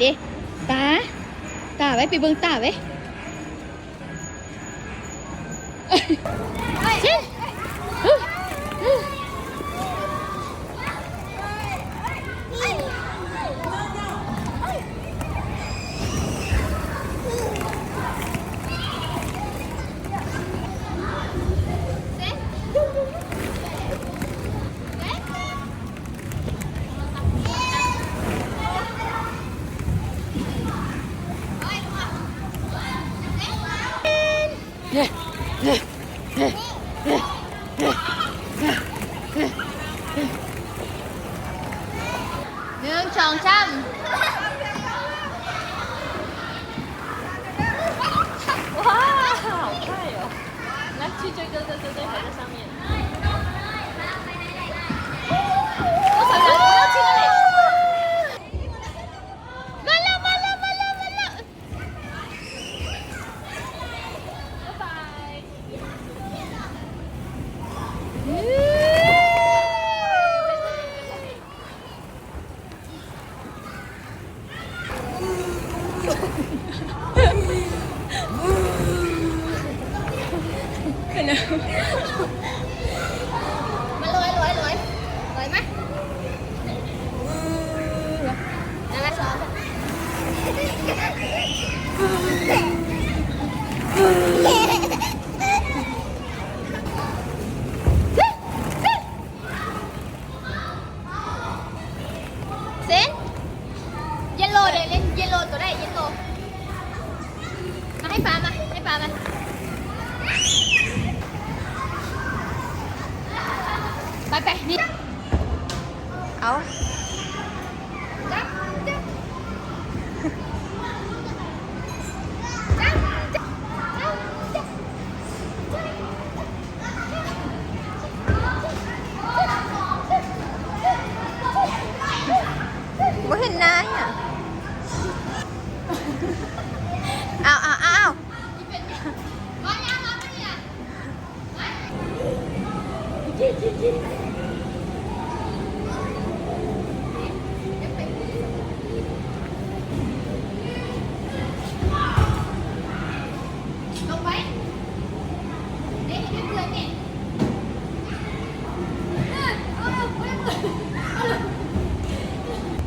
ดิตาไว้ไปเบิ่งตาไว้เช่น1 2 3哇，好快哦！来，去追哥哥，哥哥还在上面。我想不要去那里。มาแล้ว 拜拜。มันลอยไหมแล้วซ้อมเซนเยลโล่เดี๋ยวเล่นเยลโล่ตัวได้เยลโล่มาให้ปลามาไปนี่เอาจับบ่เห็นนายอ่ะเอาลงไปนี่เพื่อนนี่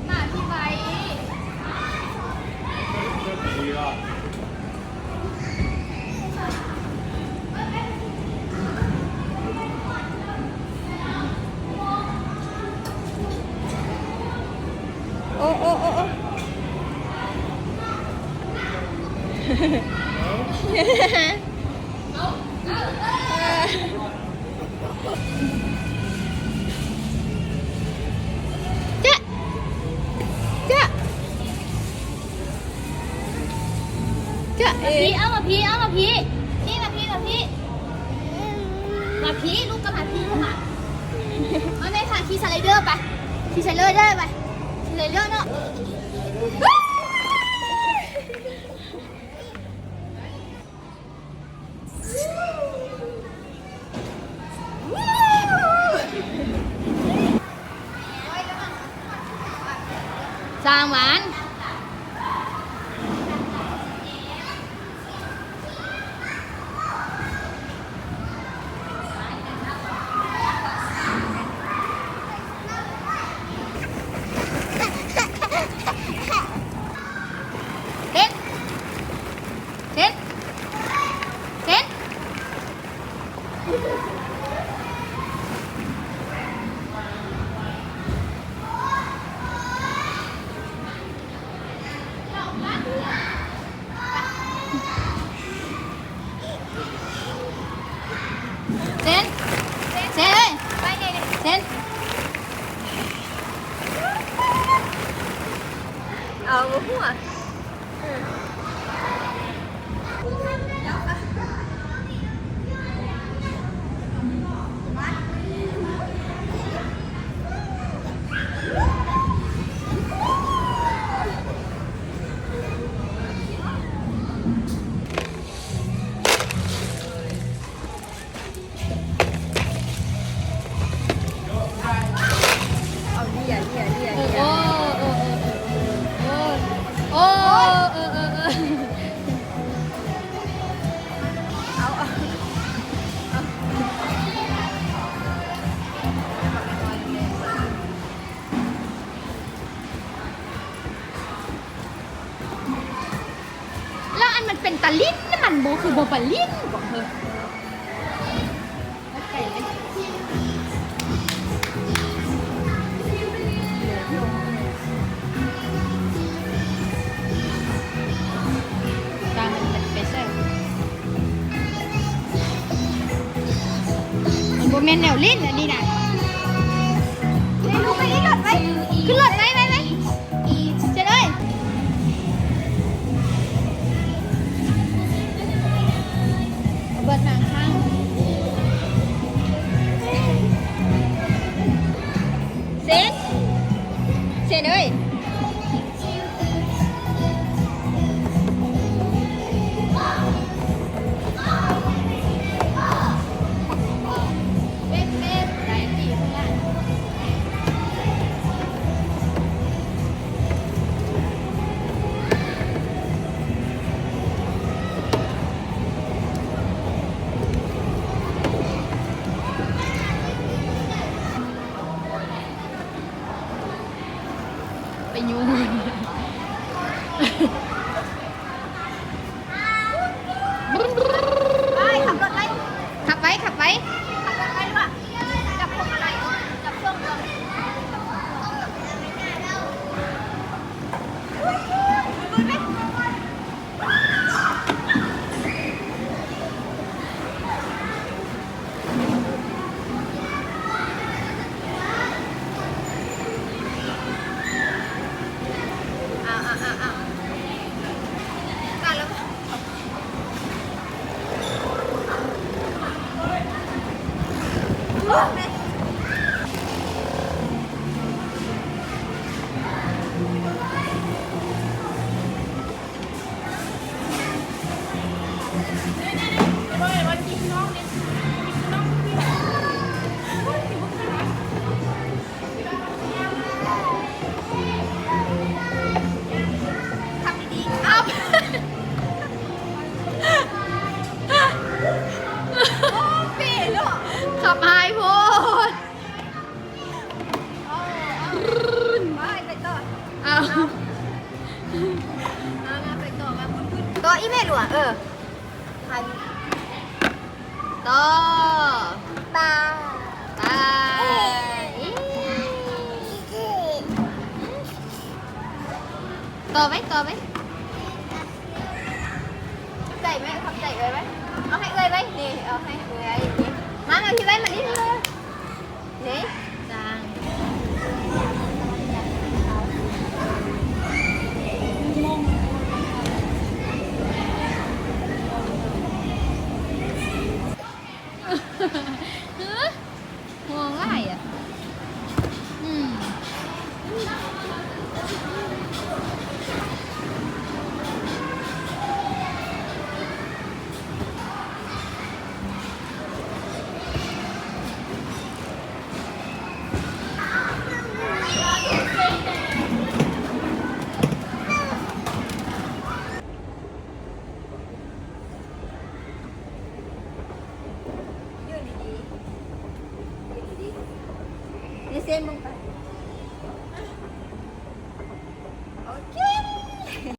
มาที่ไปโอ้จ๊ะเอามาพี่ลูกก็มาพี่ลูกอ่ะไม่พาขี่สไลเดอร์ไปขี่สไลเดอร์ได้ไปสไลเดอร์เนาะสร้างหวาน ะลิ้นมันโบคือโบปะลิ้นบอกเธอไก่เลยจานเป็นสเปเชียลมันโบแมนแนวลิ้นอันนี้นะลูกไปนี่รถไปขึ้นรถไปไปเจ๊เลยเบิดทางข้างเซนเลยไปยูไปขับรถไปขับไว้ขับไว้ขับรถไปด้วยจับพวงมาลัยจับช่วงเรือกันแล้วขับดีๆเอาปีลูกขับหายโพดไปต่อเอาไปต่อมาต่ออีเมลหลวงต่อตาต่อไหมใจไหมทำใจเลยไหมเอาให้เลยไหมนี่เอาให้เลยมาพี่ไว้มาดิเลยนี่จางมองไรอ่ะนี่เส้นลงไป